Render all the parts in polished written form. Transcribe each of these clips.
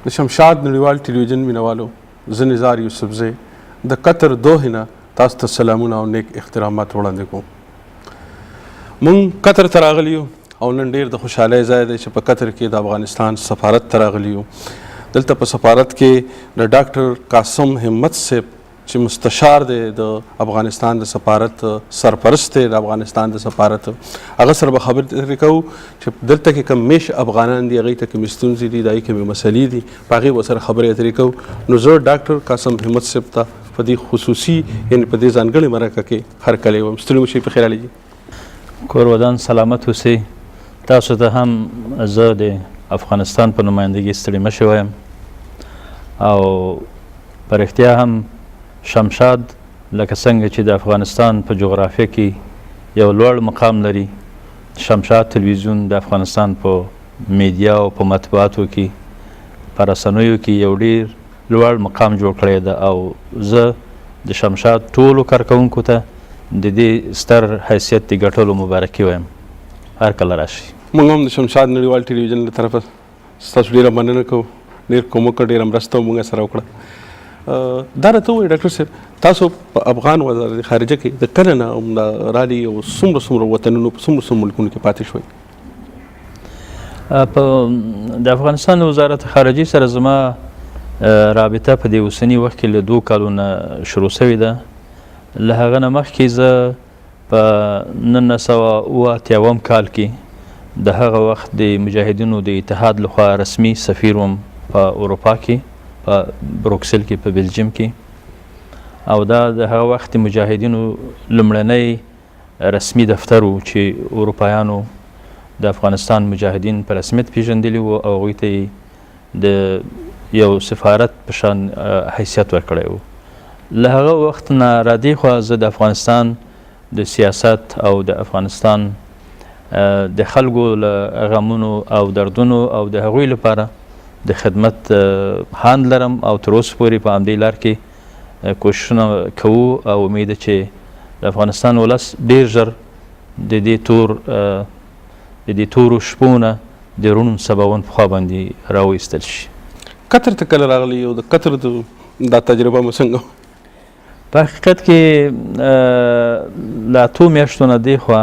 د شمشاد نړیوال ټلویزیون مینوالو زه نزار یوسفزی د قطر دوحې نه تاسو ته سلامونه او نیک احترامات وړاندې کوم. موږ قطر ته راغلي یو او نن ډېر د خوشحالۍ ځای دی چې په قطر کې د افغانستان سفارت ته راغلي یو. دلته په سفارت کې د ډاکټر قاسم همت صاحب چې مستشار دی د افغانستان د سفارت سرپرست دی د افغانستان د سفارت، هغه سره به خبرې کوو چې دلته کې کوم میش افغانان دي، هغوی ته کومې ستونزې دي، د هغوی کومې مسلې دي، په هغې به سره خبرې اترې کوو. نو زه ډاکټر قاسم همت صاحب ته په دې خصوصي یعنې په دې ځانګړې مرکه کې هرکلی وایم. ستړي مو شئ، په خیر علیجي. کور ودان سلامت اوسئ. تاسو ته هم زه د افغانستان په نمایندګۍ ستړي مه شئ وایم. او په رښتیا هم شمشاد لکه څنګه چې د افغانستان په جغرافیه کې یو لوړ مقام لري، شمشاد تلویزیون د افغانستان په میډیا او په مطبوعاتو کې په رسنیو کې یو ډیر لوړ مقام جوړ کړی ده. او زه د شمشاد ټولو کارکوونکو ته د دې ستر حیثیت د ګټلو مبارکي وایم. هر کله راشي. موږ هم د شمشاد نړیوال ټلویزیون له طرفه ستاسو ډېره مننه کوو، ډېر کوم وکړه، ډېره مرسته موږ سره وکړه. دا راته ووایي ډاکټر صاحب، تاسو په افغان وزارت خارجه کې د کله نه رالي او څومره وطنونو په څومره ملکونو کې پاتې شوئ؟ په د افغانستان وزارت خارجه سره زما رابطه په دې اوسني وخت کې له 2 کالو نه شروع شوې ده. له هغه نه مخکې زه په 1987 کال کې د هغه وخت د مجاهدینو د اتحاد لخوا رسمي سفیر وم په اروپا کې، په بروکسل کې، په بلجیم کې. او دا د هغه وخت مجاهدینو لومړنی رسمي دفتر و چې اروپایانو د افغانستان مجاهدین په رسمیت پیژندلي وو او هغوی ته د یو سفارت په شان حیثیت ورکړی و. له هغه وخت نه رادې خوا زه د افغانستان د سیاست او د افغانستان د خلکو له غمونو او دردونو او د هغوی لپاره د خدمت هاند لرم او تر اوسه پورې په همدې لار کې کوششونه کوو او امید چې د افغانستان ولس ډېر ژر د دې تورو شپو نه د روڼ سباوون په خوا باندې راوایستل شي. قطر ته کله راغلی او د قطر دا تجربه مو څنګه؟ په حقیقت کې له 2 میاشتو نه دېخوا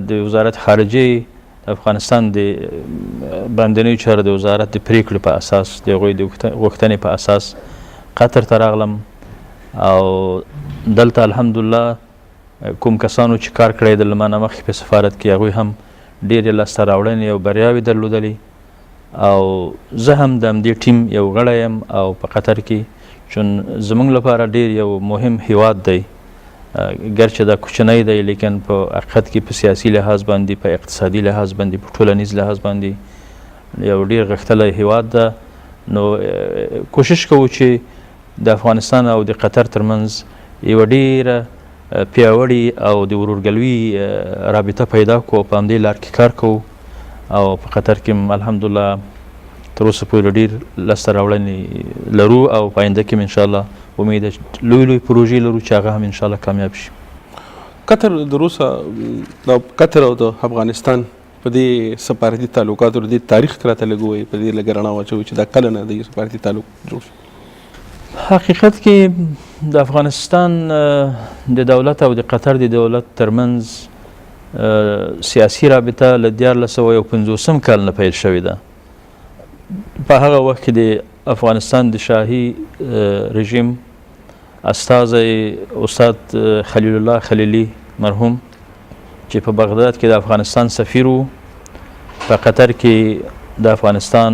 د وزارت خارجه افغانستان د باندنیو چارو د وزارت د پریکړې په اساس د هغوی د غوښتنې په اساس قطر ته راغلم. او دلته الحمدلله کوم کسانو چې کار کړی د له ما نه مخکې په سفارت کې هغوی هم ډېرې لاسته راوړنې او بریاوې درلودلې. او زه هم د همدې ټیم یو غړی یم. او په قطر کې چون زموږ لپاره ډېر یو مهم هیواد دی، ګرچه دا کوچنی دی لیکن په حقیقت کې په سیاسي لحاظ باندې، په اقتصادي لحاظ باندې، په ټولنیز لحاظ باندې یو ډیر غښتلی هیواد ده. نو کوشش کوو چې د افغانستان او د قطر ترمنځ یوه ډیره پیاوړې او د ورورګلوي رابطه پیدا کړو، په همدې لار کې کار کوو. او په قطر کې هم الحمدلله تر اوسه پورې ډېر لاسته راوړنې لرو او په آینده کې هم انشاءالله امید لوی پروژې لرو چې هغه هم انشاءالله کامیاب شي. قطر د روسه د قطر او د افغانستان په دې سفارتي تعلقاتو د دې تاریخ کې راته لږ ووایي، په دې لږ رڼا واچوئ چې دا کله نه د سفارتي تعلق جوړ شو؟ حقیقت کې د افغانستان د دولت او د قطر د دولت ترمنځ سیاسي رابطه له 1950 کال نه پیل شوې ده. په هغه وخت کې د افغانستان د شاهي رژیم استازی استاد خلیل الله خلیلی مرحوم چې په بغداد کې د افغانستان سفیر و، په قطر کې د افغانستان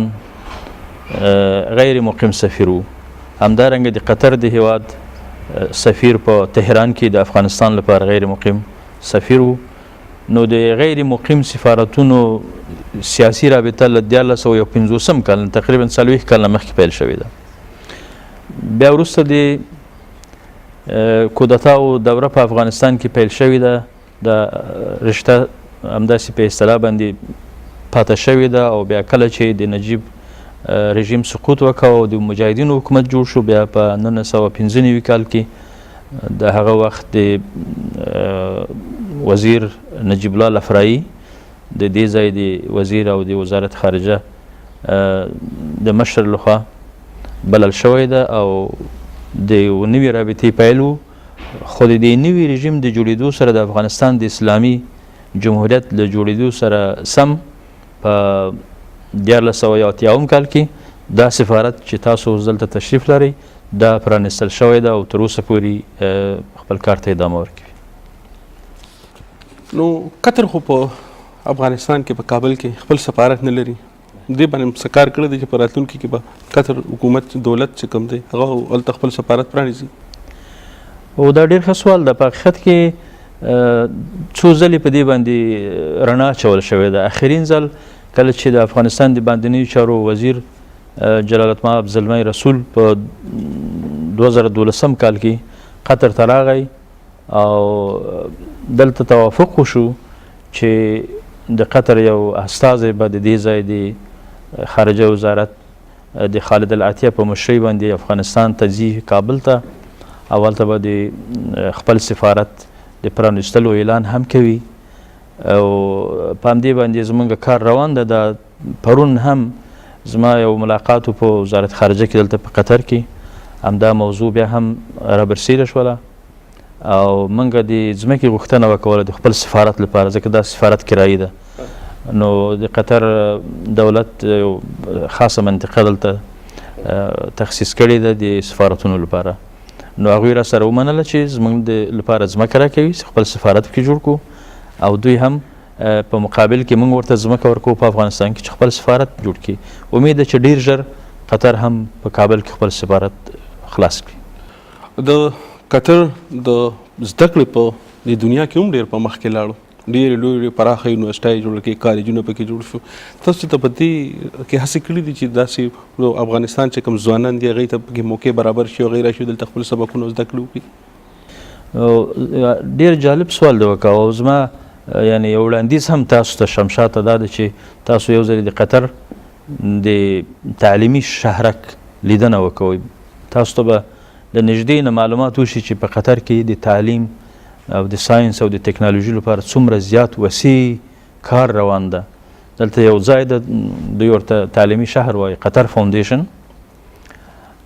غیر مقیم سفیر و، همدارنګه د قطر د هیواد سفیر په تهران کې د افغانستان لپاره غیر مقیم سفیر و. نو د غیر مقیم سفارتونو سیاسي رابطه له 1950 کال تقریبا 40 کال مخکې پیل شوې ده. بیا وروسته د کودتاو دوره په افغانستان کې پیل شوې ده. د رشته همداسې په اصطلاح باندې پاته شوې ده. او بیا کله چې د نجیب رژیم سقوط وکړ او د مجاهدینو حکومت جوړ شو، بیا په 1995 کال کې د هغه وخت د وزیر نجیب الله الافرايي د دې ځای د وزیر او د وزارت خارجه د مشر لخوا بلل شوی ده او د یو نوي رابطې پیل و خو د دې نوي رژیم د جوړېدو سره د افغانستان د اسلامي جمهوریت له جوړېدو سره سم په 1980 کال کې دا سفارت چې تاسو دلته تشریف لرئ دا پرانستل شوی ده او تر اوسه پورې خپل کار ته ادامه ورکوي. نو قطر خو په افغانستان کې په کابل کې خپل سفارت نه لري، دې باندې څه کار کړی دی چې په راتلونکي کې به قطر حکومت دولت چې کوم دی هغه هلته خپل سفارت پرانیزي؟ او دا ډېر ښه سوال ده. په حقیقت کې څو ځلې په دې باندې رڼا اچول شوې ده. اخرین ځل کله چې د افغانستان د باندنیو چارو وزیر جلال المآب زلمی رسول په 2012 کال کې قطر ته راغی او دلته توافق وشو چې د قطر یو استازی به د دې ځای د خارجه وزارت د خالد العطیه په مشرۍ باندې افغانستان ته ځي کابل ته، او هلته به د خپل سفارت د پرانیستلو اعلان هم کوي او په همدې باندې زموږ کار روان ده. دا پرون هم زما یو ملاقات په وزارت خارجه کې دلته په قطر کې همدا موضوع بیا هم رابرسیره شوله او موږ د ځمکې غوښتنه وکوله د خپل سفارت لپاره، ځکه دا سفارت کرایي ده. نو د قطر دولت یو خاصه منطقه دلته تخصیص کړې ده د سفارتونو لپاره. نو هغوی را سره ومنله چې زموږ لپاره ځمکه راکوي، خپل سفارت پکې جوړ کړو او دوی هم په مقابل کې موږ ورته ځمکه ورکوو په افغانستان کې چې خپل سفارت جوړ کړي. امید ده چې ډېر ژر قطر هم په کابل کې خپل سفارت خلاص کړي. د قطر د زده کړې په د دنیا کې هم ډېر په مخ کې لاړو، ډېرې لویې پراخه یونیورسټۍ جوړ کړې، کالجونه پکې جوړ شو. تاسو ته په دې کې هڅې کړي دي چې داسې افغانستان چې کوم ځوانان دي هغوی ته پکې موقع برابر شي او هغوی راشي دلته خپل سبقونه زده کړي وکړي؟ ډېر جالب سوال دی وکړه او زما یعنی یو وړاندیز هم تاسو ته شمشاد ته دا ده چې تاسو یو ځل د قطر د تعلیمي شهرک لیدنه وکوئ. تاسو ته به د نږدې نه معلومات وشي چې په قطر کې د تعلیم او د ساینس او د ټکنالوژي لپاره څومره زیات وسیع کار روان ده. دلته یو ځای ده دوی ورته تعلیمي شهر وایي، قطر فاونډیشن،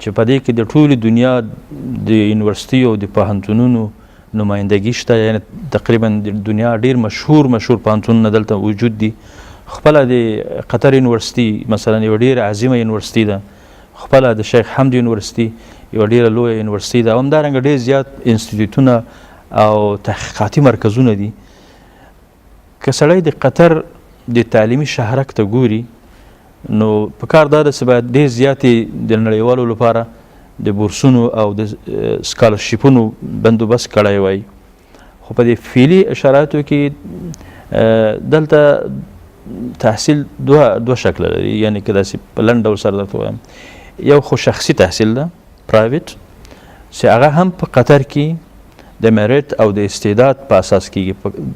چې په دې کې د ټولې دنیا د یونیورسټیو او د پوهنتونونو نمایندګي شته، یعنی تقریبا د دنیا ډېر مشهور پوهنتونونه دلته وجود دي. خپله د قطر یونیورسټي مثلا یو ډېره عظیمه یونیورسټي ده، خپله د شیخ حمد یونیورسټي یوه ډېره لویه یونیورسټي ده، همدارنګه ډېر زیات انسټیټیوټونه او تحقیقاتي مرکزونه دي. که سړی د قطر د تعلیمي شهرک ته ګوري نو په کار دا ده چې باید ډېر زیاتې د نړیوالو لپاره د بورسونو او د سکالرشیپونو بندوبست کړی وای. خو په دې فعلي شرایطو کې دلته تحصیل دوه شکله لري، یعنی که داسې په لنډ ډول سره درته وایم، یو خو شخصي تحصیل ده پرایویټ چې هغه هم په قطر کې د میریټ او د استعداد په اساس کېږي.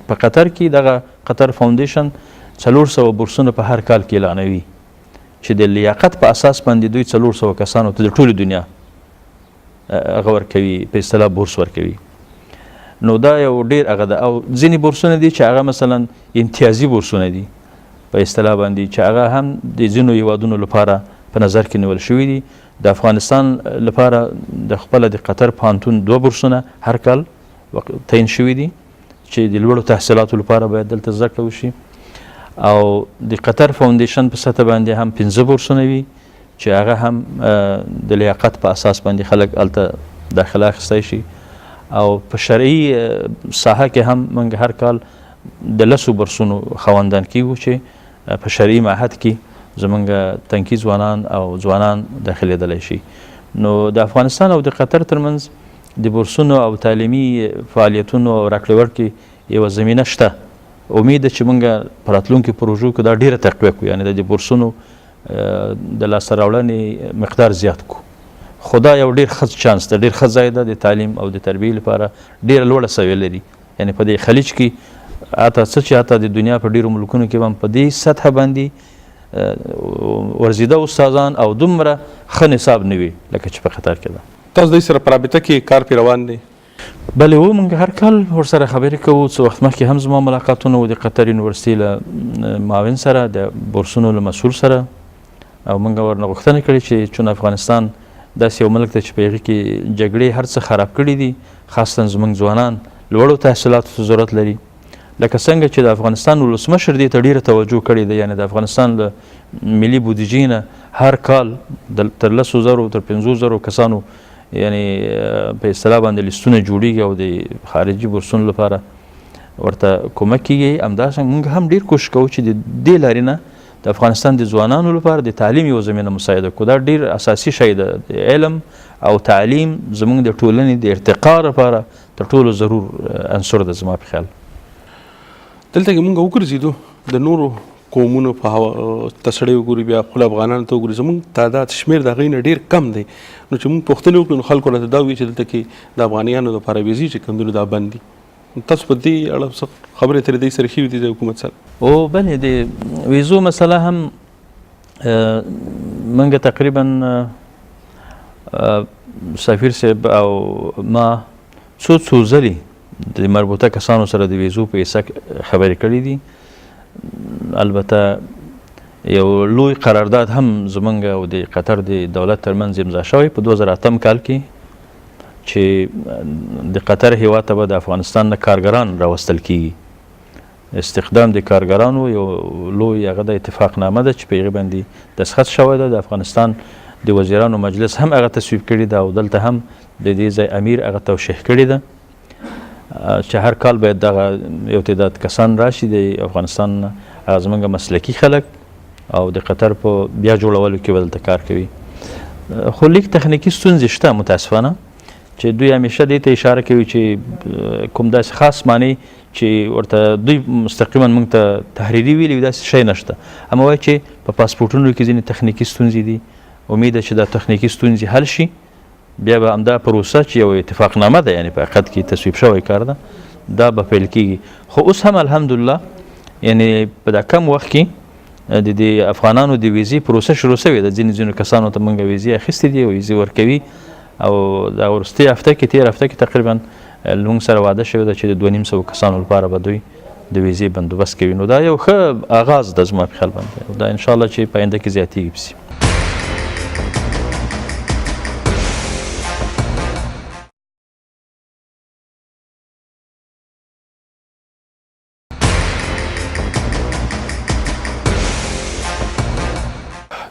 په قطر کې دغه قطر فاونډیشن 400 بورسونه په هر کال کې اعلانوي چې د لیاقت په اساس باندې دوی 400 کسانو ته د ټولې دنیا هغه ورکوي، په اصطلاح بورس ورکوي. نو دا یو ډېر هغه ده. او ځینې بورسونه دي چې هغه مثلا امتیازي بورسونه دي په اصطلاح باندې، چې هغه هم د ځینو هیوادونو لپاره په نظر کې نیول شوي دي. د افغانستان لپاره د خپله د قطر پوهنتون 2 بورسونه هر کال تعین شوي دي چې د لوړو تحصیلاتو لپاره باید دلته زده کړه وشي. او د قطر فاونډیشن په سطح باندې هم 5 بورسونه وي چې هغه هم د لیاقت په اساس باندې خلک هلته داخله اخیستی شي. او په شرعي ساحه کې هم موږ هر کال د 10 بورسونو خاوندان کیږو چې په شرعي معهد کې زمونږ تنکي ځوانان او ځوانان داخلېدلی شي. نو د افغانستان او د قطر ترمنځ د بورسونو او تعلیمي فعالیتونو او راکړې ورکړې یوه زمینه شته. امید ده چې موږ په راتلونکي پروژو کې دا ډېره تقویه کړو، یعنی د بورسونو د لاسته راوړنې مقدار زیات کړو. خو دا یو ډېر ښه چانس ده، ډېر ښه ځای ده د تعلیم او د تربیې لپاره، ډېره لوړه سویه لري. یعنی په دې خلیج کې حتی څه چې حتی د دنیا په ډېرو ملکونو کې هم په دې سطحه باندې ورزیده استادان او دومره ښه نصاب نه وي لکه چې په قطر کې ده. تاسو دوی سره په رابطه کې کار پرې روان دی؟ بلې و، موږ هر کال ورسره خبرې کوو. څه وخت مخکې هم زما ملاقاتونه و د قطر یونیورسټي له معاون سره، د بورسونو له مسؤل سره، او موږ ورنه غوښتنه کړې چې چون افغانستان داسې یو ملک دی چې په هغې کې جګړې هر څه خراب کړي دي، خاصتا زموږ ځوانان لوړو تحصیلاتو ته ضرورت لري. لکه څنګه چې د افغانستان ولسمشر دې ته ډېره توجه کړې ده، یعنې د افغانستان له ملي بودیجې نه هر کال تر 10,000 تر 50,000 کسانو یعنې په اصطلاح باندې لیستونه جوړېږي او د خارجي بورسونو لپاره ورته کومک کېږي. همداسې موږ هم ډېر کوشش کوو چې د دې لارې نه د افغانستان د ځوانانو لپاره د تعلیم یو زمینه مساعده کړو. دا ډېر اساسي شی ده. د علم او تعلیم زموږ د ټولنې د ارتقا لپاره تر ټولو ضرور عنصر ده زما په خیال. دلته کې موږ وګرځېدو د نورو قومونو په ته سړی وګوري، بیا خپل افغانانو ته وګوري، زموږ تعداد شمېر د هغوی نه ډېر کم دی. نو چې موږ پوښتنې وکړو نو خلکو راته دا وایي چې دلته کې د افغانیانو دپاره ویزې چې کوم دي نو دا بند دي. تاسو په دې اړه خبرې ترې دوی سره شوي دي د حکومت سره؟ او بلې د ویزو مسله هم موږ تقریبا سفیر صاحب او ما څو ځلې د مربوطه کسانو سره د ویزو په حصه خبرې کړې دي. البته یو لوی قرارداد هم زموږ او د قطر د دولت ترمنځ امضا شوی په 2008 کال کې چې د قطر هیواد ته به د افغانستان نه کارګران راوستل کیږي. استخدام د کارګرانو یو لوی هغه د اتفاقنامه ده چې په هغې باندې دستخط شوی ده. د افغانستان د وزیرانو مجلس هم هغه تصویب کړي ده او دلته هم د دې ځای امیر هغه توشیح کړې ده چې هر کال باید دغه یو تعداد کسان راشي د افغانستان نه، هغه زموږ مسلکي خلک او د قطر په بیا جوړولو کې به دلته کار کوي. خو لیک تخنیکي ستونزې شته متاسفانه چې دوی همیشه دې ته اشاره کوي چې کوم داسې خاص معنی چې ورته دوی مستقیما موږ ته تحریري ویلي داسې شی نشته. اما وایي چې په پاسپورټونو کې ځینې تخنیکي ستونزې دي. امید ده چې دا تخنیکي ستونزې حل شي، بیا به همدا پروسه چې یو اتفاقنامه ده یعنې په حقیقت کې تصویب شوی کار ده دا به پیل کیږي. خو اوس هم الحمدلله یعنې په دا کم وخت کې د دې افغانانو د ویزې پروسه شروع شوې ده. ځینو کسانو ته موږ ویزې اخیستې دي او ویزې ورکوي او دا وروستۍ هفته کې تېره هفته کې تقریبا موږ سره وعده شوې ده چې د 2,500 کسانو لپاره به دوی د ویزې بندوبست کوي. نو دا یو ښه آغاز ده زما په خیال باندې. دا انشاءالله چې په آینده کې زیاتېږي پسې.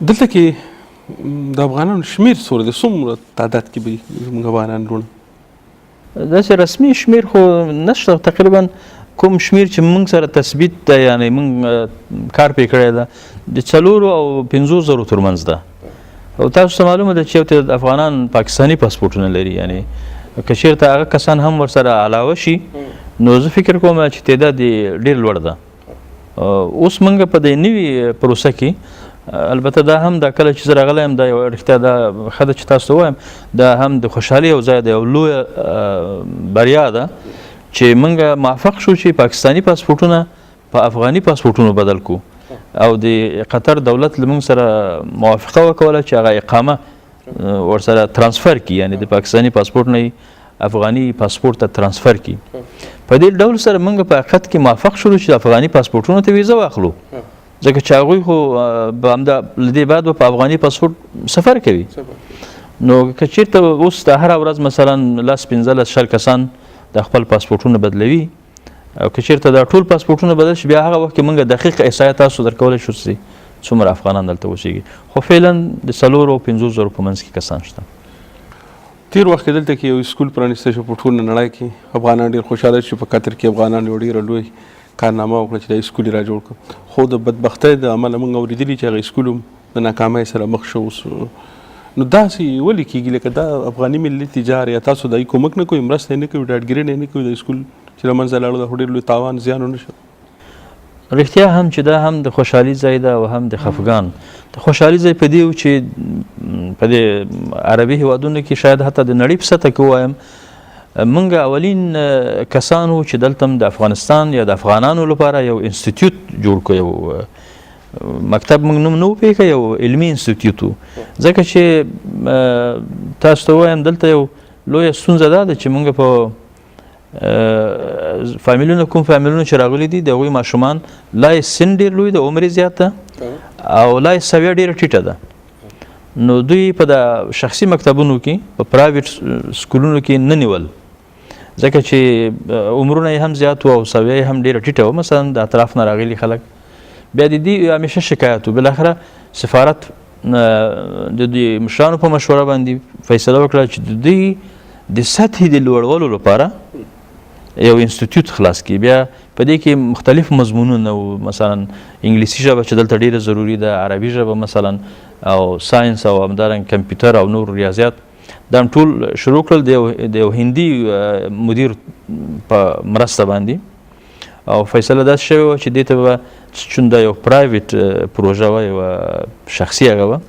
دلته کې د افغانانو شمېر څومره دی؟ څومره تعداد کې به زموږ افغانان وروڼه؟ داسې رسمي شمېر خو نشته. تقریبا کوم شمېر چې موږ سره تثبیت ده یعنې موږ کار پرې کړی ده د 4 او 50,000 ترمنځ ده. او تاسو ته معلومه ده چې یو تعداد افغانان پاکستاني پاسپورټونه لري. یعنې که چېرته هغه کسان هم ورسره علاوه شي نو زه فکر کوم چې تعداد یې ډېر لوړ ده. اوس موږ په دې نوي پروسه کې البته دا هم دا کله چې زه راغلی یم دا یو رښتیا دا ښه ده چې تاسو ته ووایم دا هم د خوشحالۍ یو ځای ده، یو لویه بریا ده چې موږ موفق شو چې پاکستاني پاسپورټونه په افغاني پاسپورټونو بدل کړو او د قطر دولت له موږ سره موافقه وکوله چې هغه اقامه ورسره ترانسفر کړي، یعنې د پاکستاني پاسپورټ نه افغاني پاسپورټ ته ترانسفر کړي. په دې ډول سره موږ په حقیقت کې موفق شولو چې د افغاني پاسپورټونو ته ویزه واخلو، ځکه چې هغوی خو به همدا له دې بعد به په افغاني پاسپورټ سفر کوي. نو که چېرته اوس د هره ورځ مثلا 10-15-20 کسان د خپل پاسپورټونه بدلوي او که چېرته دا ټول پاسپورټونه بدل شي بیا هغه وخت کې موږ دقیق احصایه تاسو درکولی شو چې څومره افغانان دلته اوسېږي. خو فعلا د 4 او 50,000 په منځ کې کسان شته. تیر وخت کې دلته کې یو سکول پرانیستی شو په ټوله نړۍ کې. افغانان ډېر خوشحاله شي. په قطر کې افغانان یو ډېره لوی کارنامه وکړه چې دا سکول یې را جوړ کړ. خو د بدبختۍ د امله موږ اورېدلي چې هغه سکول هم د ناکامۍ سره مخ شو. نو داسې ولې کېږي لکه دا افغاني ملي تجار یا تاسو دای کومک نه کوئ، مرسته یې نه کوئ، ډاډګیري نه کوئ د سکول چې له منځه لاړو؟ دا خو ډېر لوی تاوان زیان ونه شو؟ رښتیا هم چې دا هم د خوشحالي ځای ده او هم د خفګان. د خوشحالي ځای په دې و چې په دې عربي هیوادونو کې شاید حتی د نړۍ په سطح کې ووایم موږ اولین کسان وو چې دلته د افغانستان یا د افغانانو لپاره یو انسټیټیوټ جوړ کړو. یو مکتب موږ نوم نه و پېښه، یو علمي انسټیټیوټ و. ځکه چې تاسو ته ووایم دلته یو لویه ستونزه دا ده چې موږ په فامیلونه کوم فامیلونه چې راغلي دي د هغوی ماشومان لا یې سن ډېر لوی د عمر یې زیات ده او لا سویه ډیره ټیټه ده. نو دوی په د شخصي مکتبونو کې په پرایویټ سکولونو کې نه نیول ځکه چې عمرونه یې هم زیات وو او سویه یې هم ډیره ټیټه وه. مثلا د اطراف نه راغلي خلک بیا د دې همیشه شکایت و. بالاخره سفارت د دې مشرانو په مشوره باندې فیصله وکړه چې د دوی د سطحې د لوړولو لپاره یو انسټیټیوټ خلاص کړي. بیا په دې کې مختلف مضمونونه و، مثلا انګلیسي ژبه چې دلته ډیره ضروري ده، عربي ژبه مثلا او ساينس او همدارنګه کمپیوټر او نور ریاضیات. دا ټول شروع کړل د یو هندي مدیر په مرسته باندې او فیصله داسې شوې وه چې دې ته به چون دا یو پرایویټ پروژه وه، یوه شخصي هغه وه،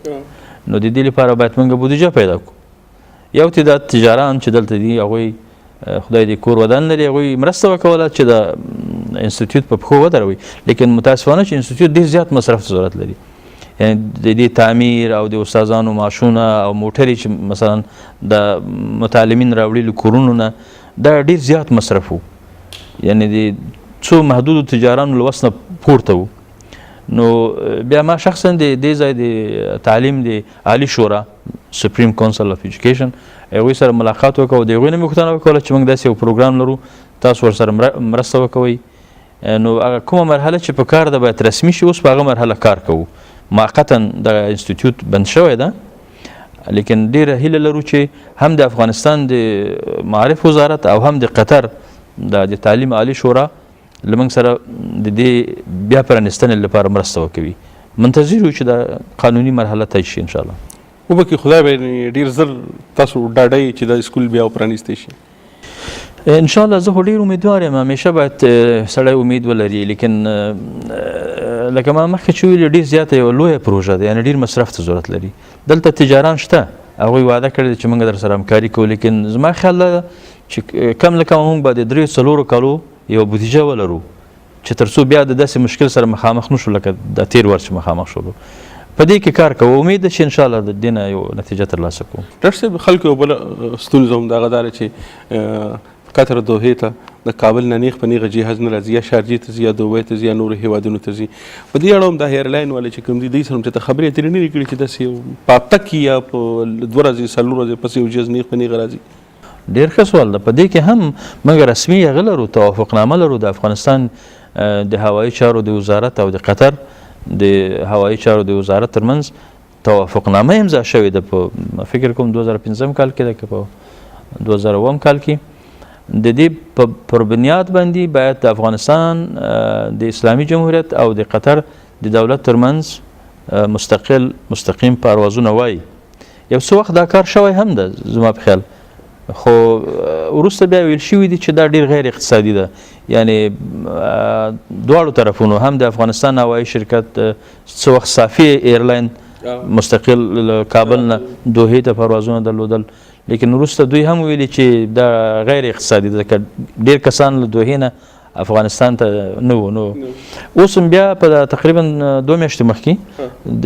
نو د دې لپاره باید موږ بودیجه پیدا کړو. یو تعداد تجاران چې دلته دي هغوی خدای دې کور ودان لري، هغوی مرسته وکوله چې د انسټیټیوټ په پښو ودروي. لیکن متاسفانه چې انسټیټیوټ ډېر زیات مصرف ته ضرورت لري، یعنی د دې تعمیر او د استادانو معاشونه او موټرې چې مثلا د متعلمین راوړي له کورونو نه دا ډېر زیات مصرف و، یعنی د څو محدودو تجارانو له وس نه پورته و. نو بیا ما شخصا د دې ځای د تعلیم د عالي شورا سپریم کونسل اف ایجوکیشن هغوی سره ملاقات وکړو. د هغوی نه مې پوښتنه وکړله چې موږ داسې یو پروګرام لرو، تاسو ورسره مرسته وکوئ. نو هغه کومه مرحله چې په کار ده باید رسمي شي، اوس په هغه مرحله کار کوو. موقتا دغه انسټیټیوټ بند شوی ده، لیکن ډېره هیله لرو چې هم د افغانستان د معارف وزارت او هم د قطر د تعلیم عالي شورا له موږ سره د دې بیا پرانستنې لپاره مرسته وکوي. منتظر یو چې دا قانوني مرحله طی شي انشاءالله. وبکې خدای به ډېر زر تاسو ډاډئ چې دا سکول بیا پرانیستی شي انشاءالله. زه خو ډېر امیدوار یم، همیشه باید سړی امید ولري، لیکن لکه ما مخکې چې ویلي ډېر زیاته یوه لویه پروژه ده، یعنې ډېر مصرف ته ضرورت لري. دلته تجاران شته، هغوی وعده کړې ده چې موږ در سره همکاري کوو، لیکن زما خیال ده چې کم له کمه موږ به د 3-4 کالو یو بودیجه ولرو چې تر څو بیا د داسې مشکل سره مخامخ نشو لکه د تېر ور چې مخامخ شولو. په دې کې کار کوو، امید ده چې انشاءالله د دې نه یو نتیجه ترلاسه کوو. ډاکټر صاحب خلکو یو بله ستونزه هم دغه داره چې قطر دوحې ته د کابل نه نیغ په نیغه جهاز نه راځي، یا شارجې ته ځي یا دوبۍ ته ځي یا نورو هیوادونو ته ځي. په دې اړه هم دا ایرلاین والے چې کوم دي دوی سره هم چېرته خبرې اترې نه دي کړي چې داسې په هفته کې یا په 2 ورځې 4 ورځې پسې یو جهاز نیغ په نیغه راځي؟ ډېر ښه سوال ده. په دې کې هم موږ رسمي هغه لرو، توافقنامه لرو د افغانستان د هوایي چارو د وزارت او د قطر د هوایي چارو د وزارت ترمنځ توافقنامه امضا شوې ده په فکر کوم 2015 کال کې ده که په 2007 کال کې. د دې پر بنیاد باندې باید د افغانستان د اسلامي جمهوریت او د قطر د دولت ترمنځ مستقیم پروازونه وای. یو څه وخت دا کار شوی هم ده زما په خیال، خو وروسته بیا ویل شوي دي چې دا ډېر غیر اقتصادي ده. یعنی دواړو طرفونو هم د افغانستان هوایي شرکت څه وخت صافي ایرلاین مستقل کابل نه دوحې ته پروازونه درلودل، لیکن وروسته دوی هم ویلي چې دا غیر اقتصادي ده ځکه ډېر کسان له دوحې نه افغانستان ته نه وو. نو اوس هم بیا په تقریبا 2 میاشتې مخکې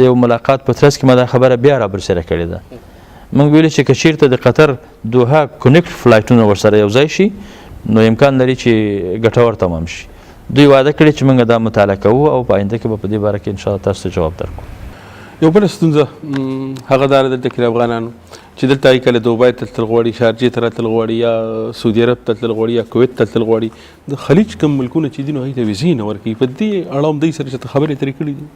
د یو ملاقات په ترڅ کې ما دا خبره بیا را برسېره کړې ده. موږ ویلي چې که چېرته د قطر دوحه کونیکټ فلایټونه ورسره یو ځای شي نو امکان لري چې ګټور تمام شي. دوی وعده کړې چې موږ دا مطالعه کوو او په آینده کې به په دې باره کې انشاءالله تاسو ته جواب درکړو. یو بله ستونزه هغه دا ده دلته کې افغانانو چې دلته کله دوبۍ ته تلل غواړي، شارجې ته راتلل غواړي، یا سعودي عرب ته تلل غواړي، یا کویت ته تلل غواړي، د خلیج کوم ملکونه چې دي نو هغوی ته ویزې نه ورکوي. په دې اړه هم دوی سره چې خبرې اترې کړي دي؟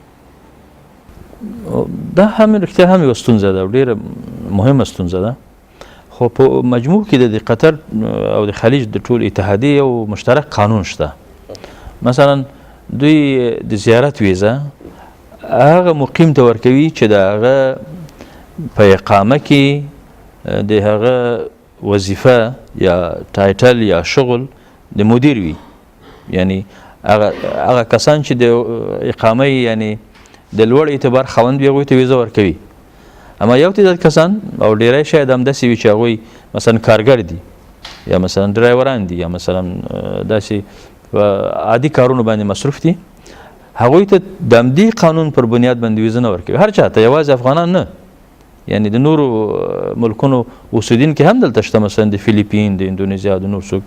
دا هم رښتیا هم یوه ستونزه ده او ډېره مهمه ستونزه ده، خو په مجموع کې د قطر او د خلیج د ټول اتحادیې یو مشترک قانون شته. مثلا دوی د زیارت ویزه هغه مقیم ته ورکوي چې د هغه په اقامه کې د هغه وظیفه یا ټایټل یا شغل د مدیر وي، یعنی هغه کسان چې د اقامه یعنی د لوړ اعتبار خاوند وي هغوی ته ویزه ورکوي. اما یو تعداد کسان او ډیری شاید همداسې وي چې هغوی مثلا کارګر دي یا مثلا ډرایوران دي یا مثلا داسې عادي کارونو باندې مصروف دي، هغوی ته د همدې قانون پر بنیاد باندې ویزه نه ورکوي. هر چا ته، یوازې افغانان نه، یعنی د نورو ملکونو اوسیدونکي هم دلته شته، مثلا د فیلیپین، د اندونیزیا، د نور څوک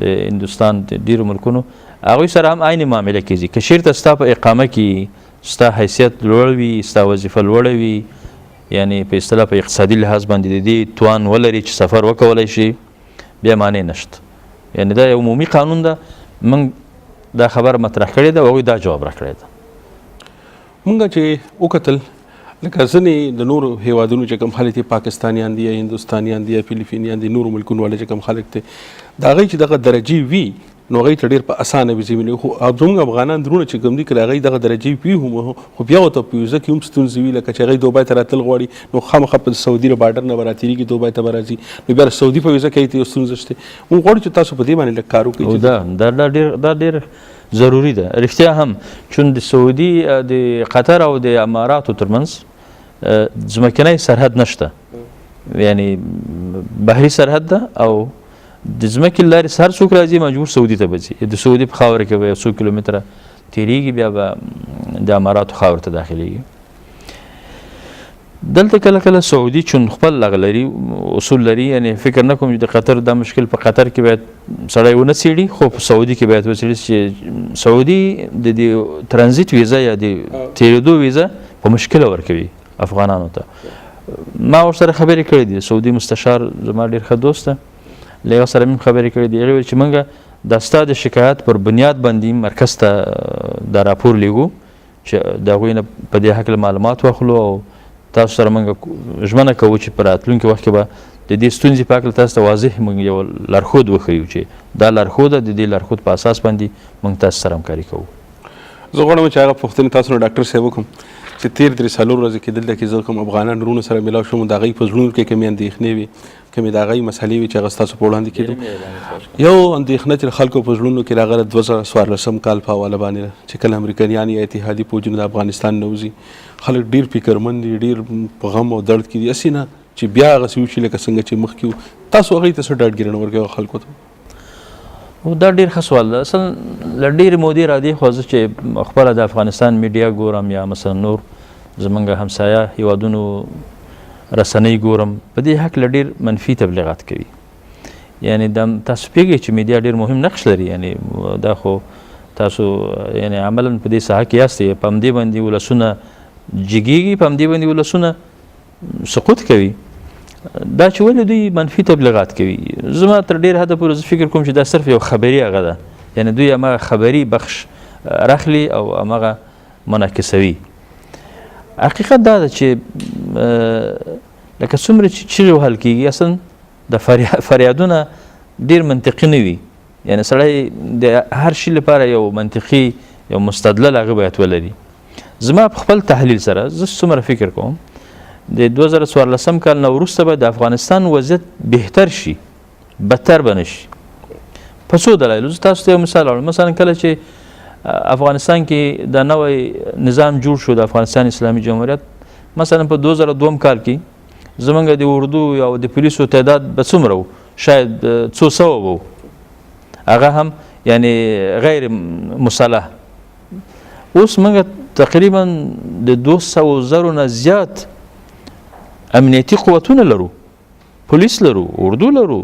د هندوستان د ډېرو ملکونو، هغوی سره هم عین معامله کیږي. که چېرته ستا په اقامه کې ستا حیثیت لوړ وي، ستا وظیفه لوړه وي، یعنی په اصطلاح په اقتصادي لحاظ باندې د دې توان ولري چې سفر وکولی شي، بیا معنی نشته. یعنی دا یو عمومي قانون ده. موږ دا خبره مطرح کړې ده او هغوی دا جواب راکړی ده. مونږ چې وکتل لکه ځینې د نورو هیوادونو چې کوم خلک دي، پاکستانیان دي یا هندوستانیان دي یا فلپینیان دي، نورو ملکونو والا چې کوم خلک دي، د هغوی چې دغه درجې وي نو هغوی ته ډېر په اسانه ویزې ویني. خو زموږ افغانان درونه چې کوم دي که د هغوی دغه درجې وي هم، خو بیا ورته په ویزه کې هم ستونزې وي. لکه چې هغوی دوبۍ ته راتلل غواړي نو خامخا په سعودي له بارډر نه به راتېرېږي، دوبۍ ته به راځي، نو بیا د سعودي په ویزه کې هغوی ته یو ستونزه شته. موږ غواړو چې تاسو په دې باندې لږ کار وکړئ. دا ډېر ضروري ده رښتیا هم، چون د سعودي د قطر او د اماراتو ترمنځ ځمکنی سرحد نشته، یعنی بحري سرحد ده او د ځمکې له لارې هر څوک راځي مجبور سعودي ته به ځي. د سعودي په خاوره کې به یو څو کیلومتره تېرېږي، بیا به د اماراتو خاورې ته داخلېږي. دلته کله کله سعودي چون خپل هغه لري اصول لري، یعنی فکر نه کوم چې د قطر دا مشکل په قطر کې باید سړی ونه څېړي، خو په سعودي کې باید وڅېړي چې سعودي د دې ترانزیت ویزه یا د تېرېدو ویزه په مشکله ورکوي افغانانو ته. ما ورسره خبرې کړې دي، سعودي مستشار زما ډېر ښه دوست ده، له هغه سره مې خبرې کړې دي. هغې ویل چې موږ دا ستا د شکایت پر بنیاد باندې مرکز ته دا راپور لیږو چې د هغوی نه په دې هکله معلومات واخلو او تاسو سره موږ ژمنه کوو چې په راتلونکي وخت کې به د دې ستونزې په هکله تاسو ته واضح موږ یو لارښود وښیو چې دا لارښود ده، د دې لارښود په اساس باندې موږ تاسو سره همکاري کوو. زه غواړم چې هغه پوښتنې تاسو نه ډاکټر صاحب وکړم چې تېر 3 ورځې کې دلته کې زه کوم افغانان وروڼو سره میلاو شوم، د هغوی په زړونو کې کومې اندېښنې وي، کومې د هغوی مسلې وي چې هغه ستاسو په وړاندې کېدو. یو اندېښنه چې د خلکو په زړونو کې راغله 2014 کال په حواله باندې چې کله امریکایان یا اتحادي پوځونه د افغانستان نه وځي، خلک ډېر فکرمند دي، ډېر په غم او درد کې دي، هسې نه چې بیا هغسې وشي لکه څنګه چې مخکې وو. تاسو هغوی ته څه ډاډګیرنه ورکوئ خلکو ته؟ دا ډېر ښه سوال ده. اصل له ډېرې مودې راځي، خو زه چې خپله د افغانستان میډیا ګورم یا مثلا نور زمونږ همسایه هیوادونو رسنۍ ګورم، په دې هکله ډېر منفي تبلیغات کوي. یعنی دا تاسو پوهېږئ چې میډیا ډېر مهم نقش لري، یعنی دا خو تاسو یعنی عملا په دې ساحه کې یاستئ، په همدې باندې ولسونه جګېږي، په همدې باندې ولسونه سقوط کوي. دا چې ولې دوی منفي تبلیغات کوي، زما تر ډېر حده پورې زه فکر کوم چې دا صرف یو خبري هغه ده، یعنی دوی هماغه خبري بخش راخلي او هماغه منعکسوي. حقیقت دا ده چې لکه څومره چې چیغې وهل کېږي، اصلا د فریادونه ډېر منطقي نه وي، یعنی سړی د هر شي لپاره یو منطقي یو مستدلل هغه باید ولري. زما په خپل تحلیل سره زه څومره فکر کوم د 2014 کال نه وروسته به د افغانستان وضعیت بهتر شي، بدتر به نه شي. په څو دلایلو. زه تاسو ته یو مثال وایم. مثلا کله چې افغانستان کې د نوی نظام جوړ شو د افغانستان اسلامي جمهوریت، مثلا په 2002 کال کې زمونږ د اردو یا د پولیسو تعداد به څومره و؟ شاید څو سوه به و، هغه هم یعنی غیر مسلح. اوس موږ تقریبا د 200,000 نه زیات امنیتي قوتونه لرو، پولیس لرو، اردو لرو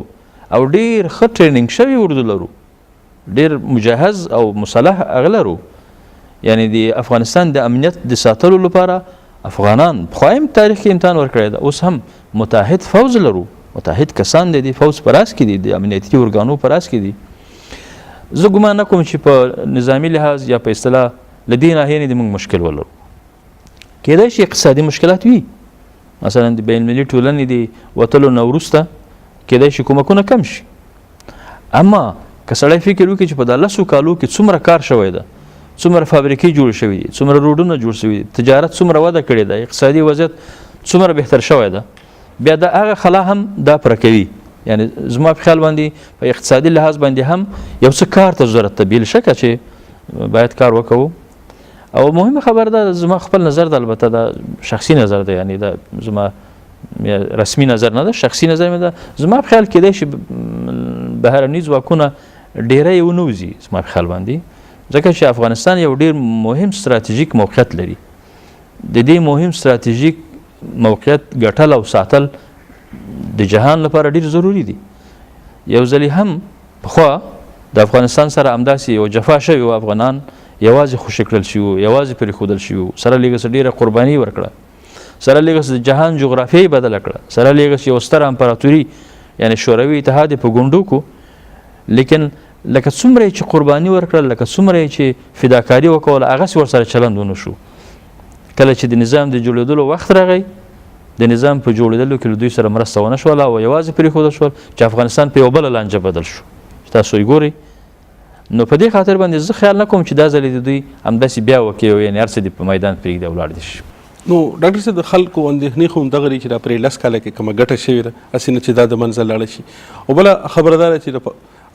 او ډېر ښه ټریننګ شوي اردو لرو، ډېر مجهز او مسلح هغه لرو. یعنی د افغانستان د امنیت د ساتلو لپاره افغانان پخوا هم تاریخ کې امتحان ورکړی ده، اوس هم متحد فوز لرو، متحد کسان دي، د فوز په راس کې دي، د امنیتي ارګانو په راس کې دي. زه ګمان نه کوم چې په نظامي لحاظ یا په اصطلاح له دې ناحیې نه د موږ مشکل ولرو. کېدای شي اقتصادي مشکلات وي، مثلا د بین المللي ټولنې د وتلو نه وروسته کېدای شي کومکونه کم شي، اما که سړی فکر وکړي چې په دا 10 کالو کې څومره کار شوی ده، څومره فابریکې جوړ شوي دي، څومره روډونه جوړ شوي دي، تجارت څومره وده کړې ده، اقتصادي وضعیت څومره بهتر شوی ده، بیا د هغه خلا هم دا پوره کوي. یعنی زما په خیال باندې په اقتصادي لحاظ باندې هم یو څه کار ته ضرورت ده، بې شکه چې باید کار وکړو. او مهمه خبر ده، زما خپل نظر ده، البته دا شخصي نظر ده، یعنی دا زما رسمي نظر نه ده، شخصي نظر مې ده. زما په خیال کېدای شي بهرني ځواکونه ډېری ونوځي زما په خیال باندې، ځکه چې افغانستان یو ډېر مهم ستراتیژیک موقعیت لري. د دې مهم ستراتیژیک موقعیت ګټل او ساتل د جهان لپاره ډېر ضروری دي. یو ځلې هم پخوا د افغانستان سره همداسې یو جفا شوي و افغانان، یوازې خوشي کړل شوي وو، یوازې پرېښودل شوي وو. سره لېږه ډېره قرباني ورکړه، سره لېږه د جهان جغرافیه یې بدله کړه، سره لېږه یو ستره امپراتوري یعنې شوروي اتحاد یې په ګونډو کو. لیکن لکه څومره یې چې قرباني ورکړل، لکه څومره یې چې فداکاري وکوله، هغسې ورسره چلند ونه شو. کله چې د نظام د جوړېدلو وخت راغی، د نظام په جوړېدلو کې له دوی سره مرسته ونه شوله او یوازې پرېښودل شول چې افغانستان په یو بله لانجه بدل شو چې تاسو یې ګورئ. نو په دې خاطر باندې زه خیال نه کوم چې دا ځل د دوی همداسې بیا وکړي، یعنې هر څه دې په میدان پرېږدي او ولاړ دې شي. نو ډاکټر صاحب د خلکو اندېښنې خو همدغه دي چې دا پرې 10 کاله کې کومه ګټه شوې ده، هسې نه چې دا د منځه لاړه شي. او بله خبره دا ده چې د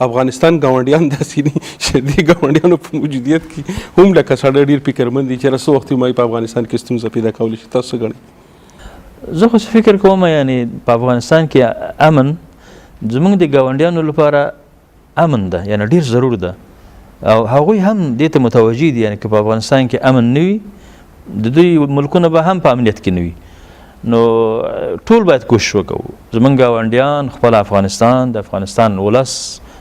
افغانستان ګاونډیان داسې دي چې دې ګاونډیانو په موجودیت کې هم لکه سړی ډېر فکرمند دي چې څه وخت وایي په افغانستان کې ستونزه پیدا کولی شي. تاسو څه ګڼئ؟ زه خو فکر کوم یعنې په افغانستان کې امن زموږ د ګاونډیانو لپاره امن ده، یعنې ډېر ضرور ده او هغوی هم دې ته متوجه دي. یعنې که په افغانستان کې امن نه وي، د دوی ملکونه به هم په امنیت کې نه وي. نو ټول باید کوشش وکړو، زموږ ګاونډیان، خپل افغانستان، د افغانستان ولس،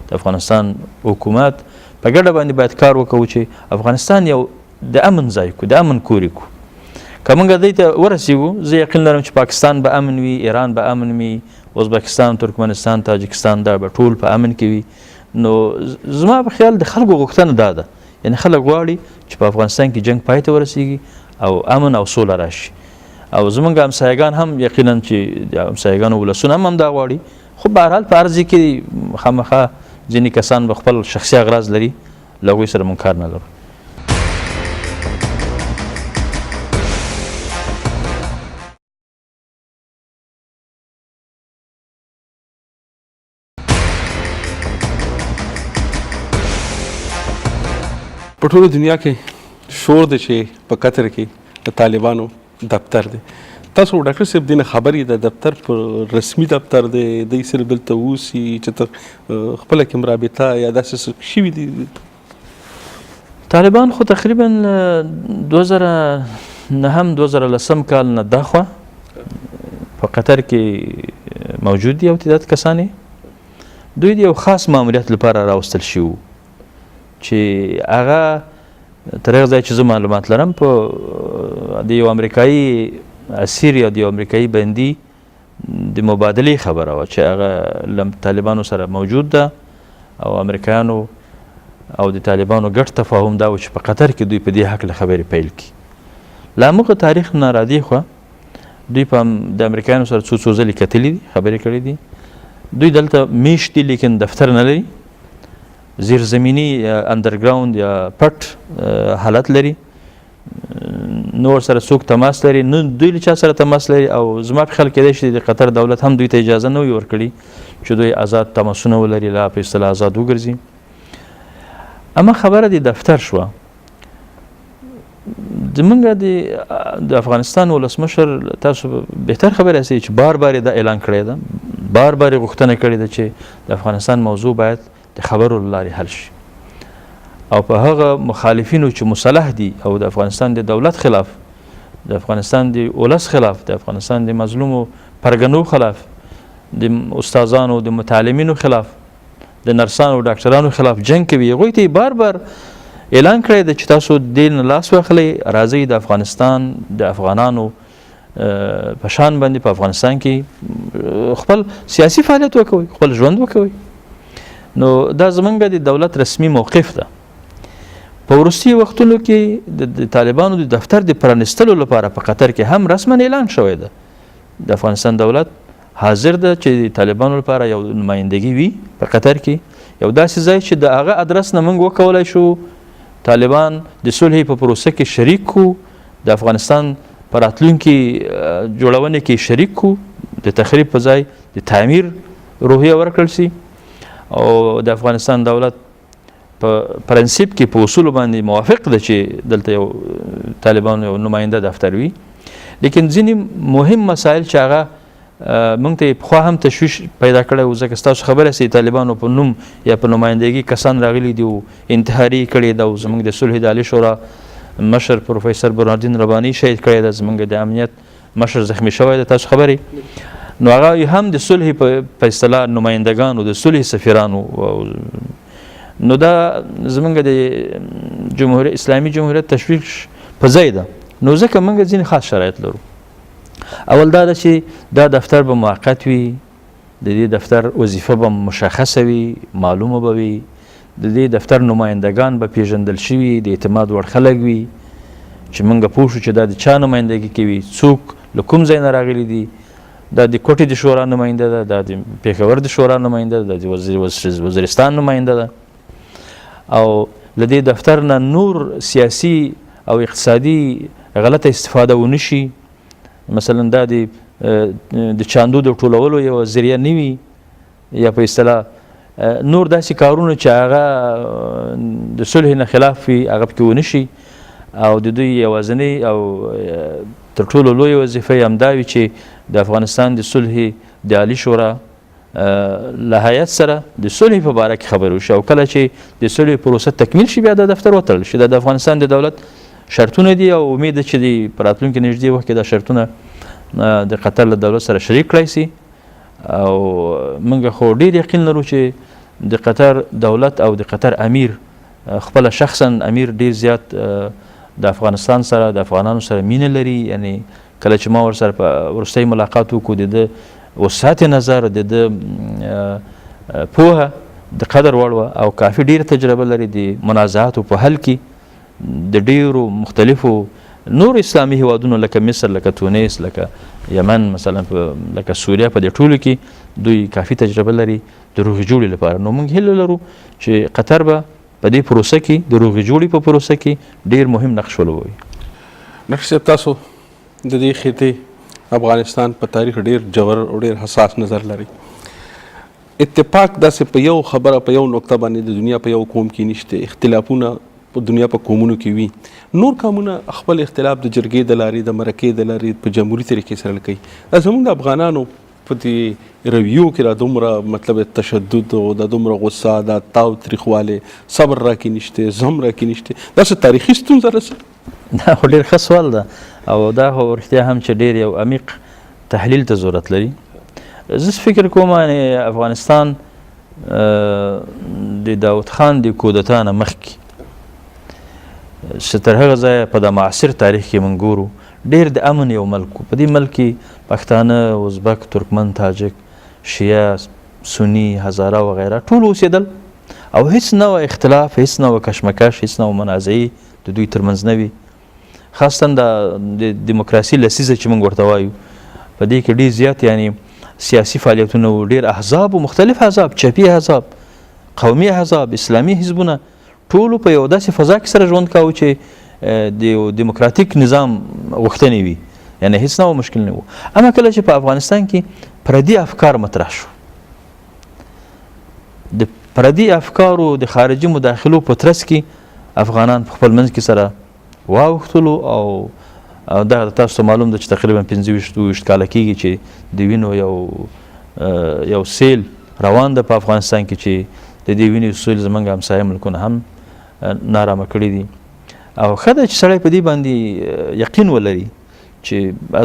د افغانستان حکومت په ګډه باندې باید کار وکړو چې افغانستان یو د امن ځای کړو، د امن کور یې کړو. که موږ دې ته ورسېږو، زه یقین لرم چې پاکستان به امن وي، ایران به امن وي، ازبکستان، ترکمنستان، تاجکستان دا به ټول په امن کې وي. نو زما په خیال د خلکو غوښتنه دا ده، یعنې خلک غواړي چې په افغانستان کې جنګ پای ته ورسېږي او امن او سوله راشي. او زموږ همسایګان هم یقینا چې د همسایګانو ولسونه هم دا غواړي. خو بهرحال په هر ځای کې خامخا ځینې کسان به خپل شخصي اغراض لري، له هغوی سره موږ کار نه لرو. په ټوله دنیا کې شور دی چې په قطر کې د طالبانو دفتر دی. تاسو ډاکټر صاحب دې نه خبر یې د دفتر په رسمي دفتر دی، دوی صرف دلته اوسي چې ته خپله کې رابطه یا داسې څه شوي دي؟ طالبان خو تقریبا 2009-2010 کال نه داخوا په قطر کې موجود دي او تعداد کسان دوی د یو خاص ماموریت لپاره راوستل شوي وو چې هغه تر هغه ځای چې زه معلومات لرم په د یو امریکایي اسیر یا د یو امریکایي بندي د مبادلې خبره وه چې هغه له طالبانو سره موجود ده او امریکایانو او د طالبانو ګډ تفاهم دا و چې په قطر کې دوی په دې هکله خبرې پیل کړي. له همغه تاریخ نه رادیخوا دوی په د امریکایانو سره څو ځلې کتلي دي، خبرې کړې دي. دوی دلته میشت دي لیکن دفتر نه لري، زیرزمینی انډرګراوند یا پټ حالت لري، نور سره څوک تماس لري نه، دوی له چا سره تماس لري. او زما په خیال کېدای شي د قطر دولت هم دوی ته اجازه نه وي ورکړي چې دوی آزاد تماسونه ولري، لا په اصطلاح آزاد وګرځي. اما خبره د دفتر شوه، زمونږ د افغانستان ولسمشر تاسو بهتر خبره یاستئ چې بار بار دا اعلان کړی ده، بار بار غوښتنه کړې ده چې د افغانستان موضوع باید د خبرو له لارې حل شي او په هغه مخالفینو چې مسلح دي او د افغانستان د دولت خلاف، د افغانستان د ولس خلاف، د افغانستان د مظلومو پرګنو خلاف، د استادانو د متعلمینو خلاف، د نرسانو او ډاکټرانو خلاف جنگ کوي. هغوی ته بار بار اعلان کړی ده چې تاسو دې نه لاس واخلئ، راځئ د افغانستان د افغانانو په شان باندې په افغانستان کې خپل سیاسي فعالیت وکوئ، خپل ژوند وکوئ. نو دا زمونږ د دولت رسمي موقف ده. په وروستي وختونو کې د طالبانو د دفتر د پرانستلو لپاره په قطر کې هم رسما اعلان شوی ده. د افغانستان دولت حاضر ده چې د طالبانو لپاره یو نمایندګي وي په قطر کې، یو داسې ځای چې د هغه ادرس نه موږ وکولی شو طالبان د صلح په پروسه کې شریک کړو، د افغانستان په راتلونکي جوړونه کې شریک کړو، د تخریب په ځای د تعمیر روحیه ورکړل شي. او د افغانستان دولت په پرنسیپ کې په اصولو باندې موافق ده چې دلته یو طالبانو یو نماینده دفتر وي. لیکن ځینې مهم مسایل چې هغه موږ ته پخوا هم تشویش پیدا کړی و، ځکه ستاسو خبره سي طالبانو په نوم یا په نمایندګي کسان راغلي دي او انتحاري کړي ده او زموږ د صلح د عالي شورا مشر پروفیسر برهاندین رباني شهید کړی ده، زموږ د امنیت مشر زخمی شوی ده، تاسو خبرې. نو هغه هم د صلح په اصطلاح نمایندګانو، د صلح سفیرانو نو دا زمونږ د اسلامي جمهوریت تشویق په ځای ده. نو ځکه موږ ځینې خاص شرایط لرو. اول دا ده چې دا دفتر به موقت وي، د دې دفتر وظیفه به مشخصه وي، معلومه به وي، د دې دفتر نمایندگان به پیژندل شوي، د اعتماد وړ خلک وي چې موږ پوه شو چې دا د چا نمایندګي کوي، څوک له کوم ځای نه راغلي دي. دا د کوټې د شورا نماینده ده، دا د پېښور د شورا نماینده ده، دا د وزیرستان نماینده ده. او له دې دفتر نه نور سیاسي او اقتصادي غلطه استفاده ونه شي. مثلا دا د چاندو د ټولولو یو ذریعه نه وي، یا په اصطلاح نور داسې کارونه چې هغه د صلح نه خلاف وي هغه پکې ونه شي. او د دوی یوازینۍ او تر ټولو لویه وظیفه یې همدا وي چې د افغانستان د صلح د عالي شورا له هیات سره د صلح په باره کې خبرې وشي، او کله چې د صلح پروسه تکمیل شي بیا د دفتر وتړل شي. دا د افغانستان د دولت شرطونه دي، او امید ده چې د په راتلونکي نږدې وخت کې دا شرطونه د قطر له دولت سره شریک کړی سي. او موږ خو ډېر یقین لرو چې د قطر دولت او د قطر امیر خپله شخصا امیر ډېر زیات د افغانستان سره د افغانانو سره مینه لري. یعنی کله چې ما ورسره په وروستی ملاقات وکړو د ده وسعت نظر، د ده پوهه د قدر وړ وه، او کافي ډېره تجربه لري د منازعاتو په حل کې د ډېرو مختلفو نور اسلامي هیوادونو لکه مصر، لکه تونس، لکه یمن، مثلا لکه سوریه، په دې ټولو کې دوی کافي تجربه لري د روغې جوړې لپاره. نو موږ هیله لرو چې قطر به په دې پروسه کې د روغې جوړې په پروسه کې ډېر مهم نقش ولوبوي. ډاکټر صاحب، تاسو د دې خطې افغانستان په تاریخ ډېر ژور او ډېر حساس نظر لري. اتفاق داسې په یو خبره په یو نقطه باندې د دنیا په یو قوم کې نشته، اختلافونه په دنیا په قومونو کې وي. نور قومونه خپل اختلاف د جرګې د لارې، د مرکې د لارې په جمهوري طریقې سره کوي. دا زموږ د افغانانو په دې رویو کې را دومره مطلب تشدد او د دومره غصه، دا تاو تریخوالی، صبر را کې نشته، زغم را کې نشته. دا څه تاریخي ستونزه ده؟ دا خو ډېر ښه سوال ده، او دا خو رښتیا هم چې ډېر یو عمیق تحلیل ته ضرورت لري. زه فکر کوم افغانستان د داود خان د کودتا نه مخکې چې تر هغه ځایه په د معاصر تاریخ کې موږ ګورو ډېر د امن یو ملک و. په دې ملک کې پښتانه، ازبک، ترکمن، تاجک، شیعه، سني، هزاره وغیره ټول اوسېدل، او هیڅ نه و اختلاف، هیڅ نه و کشمکش، هیڅ نه و منازعې د دوی ترمنځ نه وي. خاصتا د دیموکراسي لسیزه چې موږ ورته وایو په دې کې ډېر زیات یعنی سیاسي فعالیتونه و، ډېر احزاب و، مختلف احزاب، چپي احزاب، قومي احزاب، اسلامي حزبونه، ټولو په یو داسې فضا کې سره ژوند کاوه چې د یو دیموکراتیک نظام غوښتنې وي، یعنی هیڅ نه و مشکل نه و. اما کله چې په افغانستان کې پردي افکار مطرح شو، د پردي افکارو د خارجي مداخلو په ترڅ کې افغانان په خپل منځ کې سره واوښتلو، او دغه تاسو ته معلوم ده چې تقریبا 25 کاله کېږي چې د وینو یو سیل روان ده په افغانستان کې چې د دې وینې سیل زموږ همسایه ملکونه هم نارامه کړي دي. او ښه ده چې سړی په دې باندې یقین ولري چې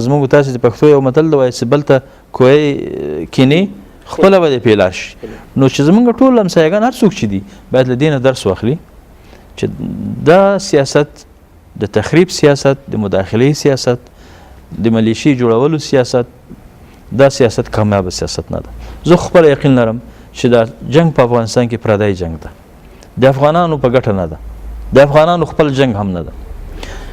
زموږ تاسې د پښتو یو متل ده وایي چې بل ته کوی کینې خپله به دې پیلا شي. نو چې زموږ ټول همسایګان هر څوک چې دي باید له دې نه درس واخلي چې دا سیاست د تخریب سیاست، د مداخلې سیاست، د ملیشي جوړولو سیاست، دا سیاست کامیاب سیاست نه ده. زه خپل یقین لرم چې دا جنگ په افغانستان کې پردی جنگ ده، د افغانانو په ګټه نه ده، د افغانانو خپل جنگ هم نه ده.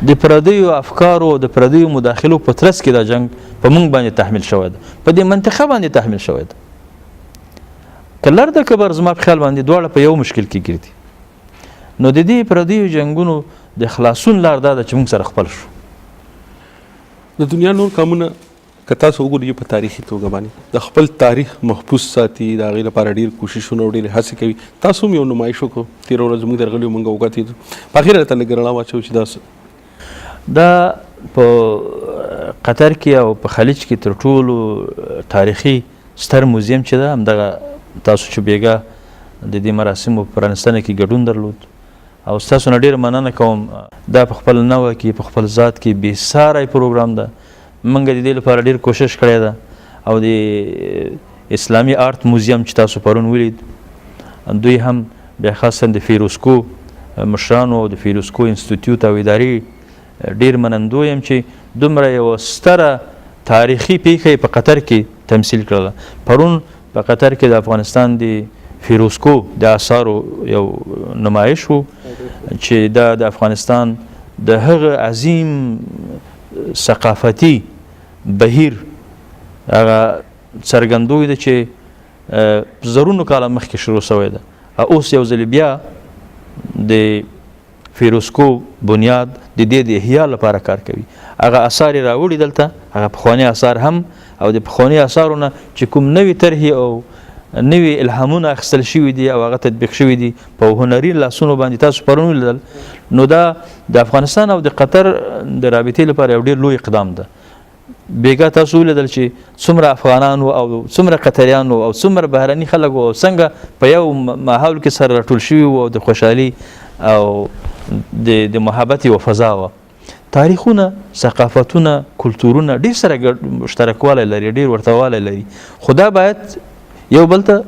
د پردیو افکارو، د پردیو مداخلو په ترڅ کې دا جنگ په موږ باندې تحمیل شوی ده، په دې منطقه باندې تحمیل شوی ده. که لر د کبر زما په خیال باندې دواړه په یو مشکل کې ګرځي. نو د دې پردیو جنگونو د خلاصون لار دا ده چې موږ سره خپل شو. د دنیا نور قومونه که تاسو وګورئ په تاریخي توګه باندې د خپل تاریخ محفوظ ساتي، د هغې لپاره ډېر کوششونه او ډېرې هڅې کوي. تاسو هم یو نمایش وکړو تېره ورځ موږ درغلي موږ وکتېدو، په هغې راته لږ رڼا واچوو چې دا په قطر کې او په خلیج کې تر ټولو تاریخي ستر موزیم چې ده همدغه تاسو چې بیګا د دې مراسمو په پرانستنه کې ګډون درلود، او ستاسو نه ډېره مننه کوم. دا په خپل نوع کې، په خپل ذات کې بې ساری پروګرام ده. موږ د دې لپاره ډېر کوشش کړی ده، او د اسلامي آرت موزیم چې تاسو پرون ولید دوی هم بیا خاصا د فیروسکو مشرانو او د فیروسکو انسټیټیوټ او ادارې ډېر منندو یم چې دومره یوه ستره تاریخي پیښه په قطر کې تمثیل کړله. پرون په قطر کې د افغانستان د فیروسکو د آثارو یو نمایش و چې دا د افغانستان د هغه عظیم ثقافتي بهیر هغه څرګندوی ده چې زرونو کاله مخکې شروع شوی ده. اوس یو ځل بیا د فیروسکو بنیاد د دې د احیا لپاره کار کوي. هغه اثار یې راوړي دلته، هغه پخواني اثار هم او د پخواني اثارو نه چې کوم نوي طرحې او نوي الهامونه اخیستل شوي دي او هغه تطبیق شوي دي په هنري لاسونو باندې تاسو پرون ولیدل، نو دا د افغانستان او د قطر د رابطې لپاره یو ډېر لوی اقدام ده. بیګا تاسو ولیدل چې څومره افغانانو او څومره قطریانو او څومره بهرني خلک او څنګه په یو ماحول کې سره راټول شوي وو او د خوشحالي او د محبت یوه فضا وه. تاریخونه، ثقافتونه، کلتورونه ډېر سره مشترکوالی لري، ډېر ورته والی لري، خو دا باید یو بل ته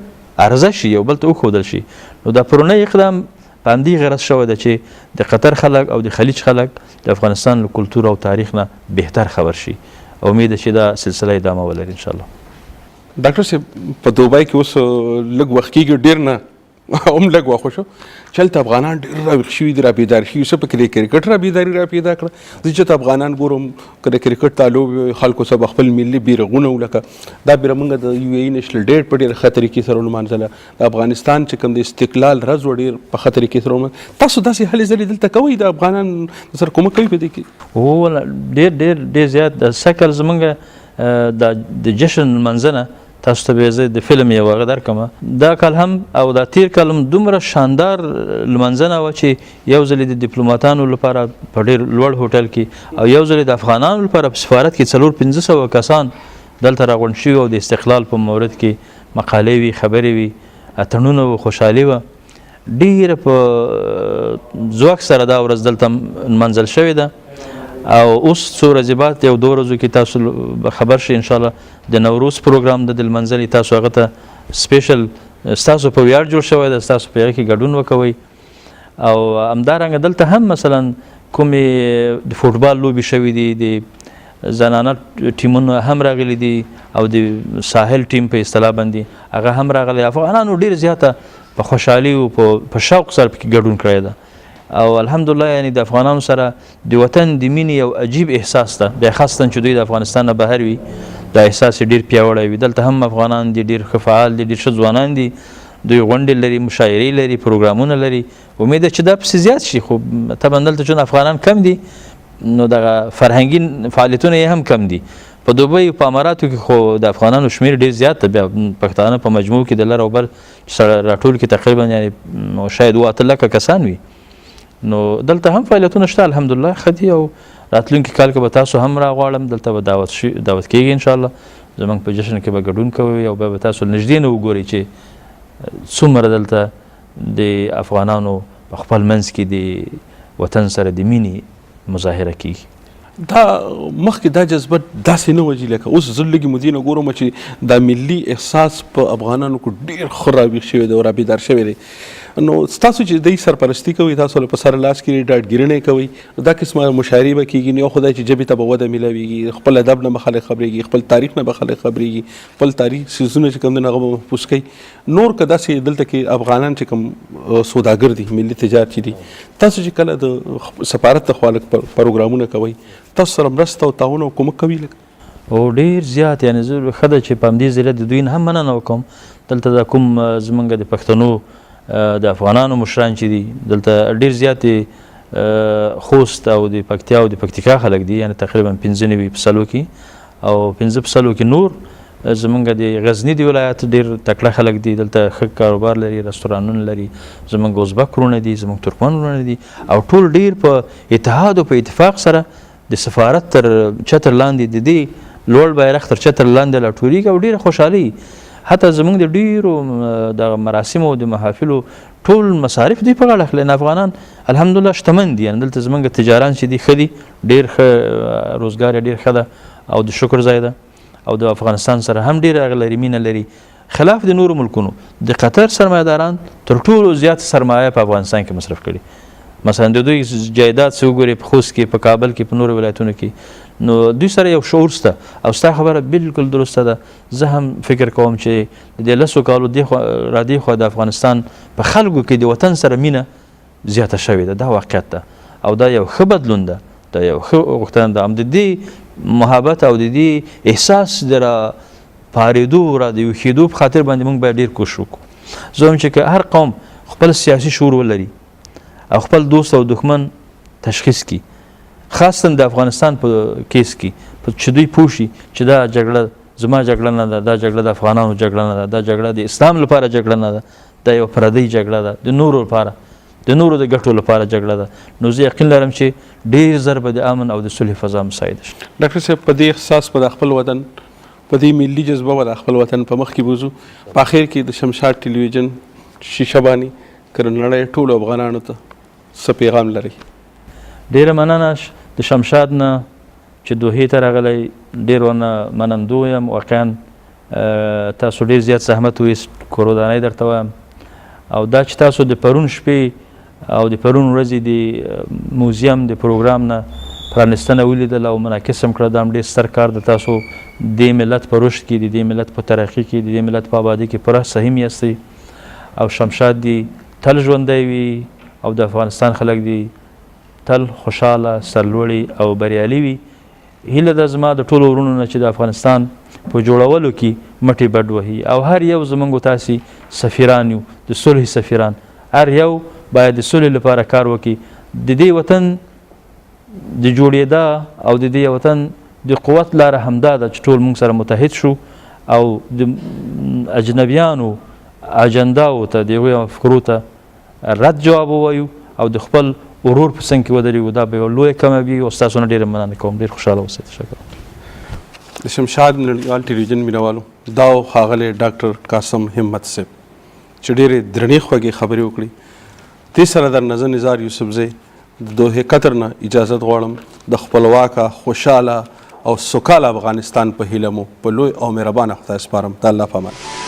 عرضه شي، یو بل ته وښودل شي. نو دا پرونی اقدام په همدې غرض شوی ده چې د قطر خلک او د خلیج خلک د افغانستان له کلتور او تاریخ نه بهتر خبر شي. امید ده چې دا سلسله ادامه ولري انشاءالله. ډاکټر صاحب په دوبۍ کې اوس لږ وخت کېږي، ډېر نه هم لږ وخت شو چې هلته افغانان ډېر راویښ شوي دي، رابیدار شوي. څه پکې د کرکټ رابیداري را پیدا کړه. زه چې افغانان ګورم که د کرکټ تعلق خلکو سره به خپل ملي بیرغونه ولکه دا بیره موږ د یو ای نیشنل ډیټ په ډېر ښه طریقې سره ولمانځله. د افغانستان چې کوم د استقلال ورځ و ډېر په ښه طریقې سره ولمانځله. تاسو داسې هلې ځلې دلته کوئ د افغانان سره کومک کوي په دې کې؟ هو ډېر زیات د سکل زمونږ د جشن لمانځنه تاسو ته به زه د فلم یو هغه درکړم. دا کال هم او دا تیر کال هم دومره شاندار لمانځنه وه چې یو ځل د ډیپلوماتانو لپاره په ډېر لوړ هوټل کې او یو ځل د افغانانو لپاره په سفارت کې 400-500 کسان دلته راغونډ شوي او د استقلال په مورد کې مقالې وي، خبرې وي، اتڼونه وو، خوشحالي وه. ډېره په ځواک سره دا ورځ دلته نمانځل شوې ده او اوس څو ورځې بعد یو 2 ورځو کې تاسو خبر شئ انشاءالله د نوروز پروګرام د لمانځلې تاسو هغه ته سپیشل ستاسو په ویاړ جوړ شوی ده، ستاسو په هغه کې ګډون وکوئ. او همدارنګه دلته هم مثلا کومې د فوټبال لوبې شوي دي، د زنانه ټیمونه هم راغلي دي او د ساحل ټیم په اصطلاح باندې هغه هم راغلی. افغانانو ډېر زیاته په خوشحالي او په شوق سره پکې ګډون کړی ده او الحمدلله یعنی د افغانانو سره د وطن د مینې یو عجیب احساس ده. بیا خاصتا چې دوی د افغانستان نه بهر وي دا احساس ډېر پیاوړی وي. دلته هم افغانان دي، ډېر ښه فعال دي، ډېر ښه ځوانان دي، دوی غونډې لري، مشاعرې لري، پروګرامونه لري. امید ده چې دا پسې زیات شي، خو طبعا دلته چون افغانان کم دي نو دغه فرهنګي فعالیتونه یې هم کم دي. په دوبۍ په اماراتو کې خو د افغانانو شمیر ډېر زیات ده. بیا پښتانه په مجموع کې د لر او بر راټول کې تقریبا یعنی شاید 7 لکه کسان وي. نو دلته هم فعالیتونه شته الحمدلله ښه دي او راتلونکي کال کې به تاسو هم راغواړم، دلته به دعوت کېږي انشاءالله. زموږ په جشن کې به ګډون کوئ او بیا به تاسو نږدې نه وګورئ چې څومره دلته د افغانانو په خپل منځ کې د وطن سره د مینې مظاهره کېږي. دا مخکې دا جذبه داسې نه وه لکه اوس زه لږې مودې نه ګورم چې دا ملي احساس په افغانانو کې ډېر ښه راویښ شوی دی او رابیدار شوی دی. نو تاسو چې دوی سرپرستي کوئ، تاسو له په سر لاس کې ډاډګیرنې کوئ، دا قسمه مشاعرې به کېږي. نو یو خدای چې ژبې ته به وده میلاویږي، خپل ادب نه به خلک خبرېږي، خپل تاریخ نه به خلک خبرېږي، خپل تاریخ څیزونه چې کوم دي هغه به محفوظ کوي. نور که داسې دلته کې افغانان چې کوم سوداګر دي، ملي تجارت چې دي، تاسو چې کله د سفارت د خوا پروګرامونه کوئ تاسو سره مرسته او تعاون او کومک کوي لږ؟ او ډېر زیات یعنې زه ښه ده چې په همدې ځایله د دوی نه هم مننه وکړم. دلته دا کوم زمونږ د پښتنو د افغانانو مشران چې دي دلته ډېر زیات خوست او د پکتیا او د پکتیکا خلک دي، یعنې تقریبا 95 په سلو کې او 15 په سلو کې نور زمونږ د غزني د ولایت ډېر تکړه خلک دي، دلته ښه کاروبار لري، رستورانونه لري، زمونږ ازبک وروڼه دي، زمونږ ترکمن وروڼه دي او ټول ډېر په اتحاد او په اتفاق سره د سفارت تر چتر لاندې د دې لوړ بیرغ تر چتر لاندې راټولېږي او ډېره خوشحالي. حتی زمونږ د ډېرو د مراسمو د محافلو ټول مصارف دوی په غاړه اخلي. افغانان الحمدلله شتمن دي، یعنې دلته زمونږ تجاران چې دي ښه دي، ډېر ښه روزګار یې ډېر ښه ده او د شکر ځای ده او د افغانستان سره هم ډېره هغه لري مینه لري خلاف د نورو ملکونو د قطر سرمایه‌داران تر ټولو زیات سرمایه په افغانستان کې مصرف کړي مثلا د دوی جایداد څه وګوري په خوست کې په کابل کې په نورو ولایتونو کې نو دوی سره یو شعور شته او ستا خبره بالکل درسته ده زه هم فکر کوم چې د 10 کالو را دې خوا د افغانستان په خلکو کې د وطن سره مینه زیاته شوې ده دا واقعیت ده او دا یو ښه بدلون ده دا یو ښه غوښتنه ده هم د دې محبت او د دې احساس د را پارېدو را د وښېدو په خاطر باندې موږ باید ډېر کوشش وکړو زه وایم چې که هر قوم خپل سیاسي شعور ولري او خپل دوست او دښمن تشخیص کړي خاصتا د افغانستان په کیس کې چې دوی پوه شي چې دا جګړه زما جګړه نه ده دا جګړه د افغانانو جګړه نه ده دا جګړه د اسلام لپاره جګړه نه ده دا یو پردی جګړه ده د نورو لپاره د نورو د ګټو لپاره جګړه ده نو زه یقین لرم چې ډېر زر به د امن او د صلح فضا مساعده شي ډاکټر صاحب په دې احساس په خپل وطن په دې ملي جذبه و د خپل وطن په مخ کې بوزو په اخر کې د شمشاد ټلویزیون شیشه باندې کرنړی ټولو افغانانو ته څه پیغام لري ډیره مننه د شمشاد نه چې دوحې ته راغلی ډېر ورنه منندو یم واقعا تاسو ډېر زیات زحمت ویست کورودانۍ درته وایم او دا چې تاسو د پرون شپې او د پرون ورځې د موزیم د پروګرام نه پرانستنه ولیدل او منعکس هم کړه دا هم ډېر ستر کار د تاسو دې ملت په رشد کې د دې ملت په ترقي کې د دې ملت په آبادي کې پوره سهیم یاستئ او شمشاد دی تل ژوندی وي او د افغانستان خلک دی تل خوشحاله سرلوړي او بریالي وي هیله ده زما د ټولو ورونو نه چې د افغانستان په جوړولو کې مټې بډ وهي او هر یو زموږ تاسې سفیران یو د صلح سفیران هر یو باید د صلح لپاره کار وکړي د دې وطن د جوړېدا او د دې وطن د قوت لاره همدا ده چې ټول موږ سره متحد شو او د اجنبیانو اجنداو ته د هغوی فکرو ته رد جواب ووایو او د خپل ورور په څنګ کې ودرېږو دا به یوه لویه کمه وي او ستاسو نه ډېره مننه کوم ډېر خوشحاله اوسئ تشکر د شمشاد نړیوال ټلویزیون مینوالو دا ښاغلی ډاکټر قاسم همت صاحب چې ډېرې درنې خوږې خبرې وکړي دې سره در نظر نظار یوسفزی د دوحې قطر نه اجازت غواړم د خپلواکه خوشحاله او سوکاله افغانستان په هیله مو په لوی او مهربانه خدای سپارم د الله په امان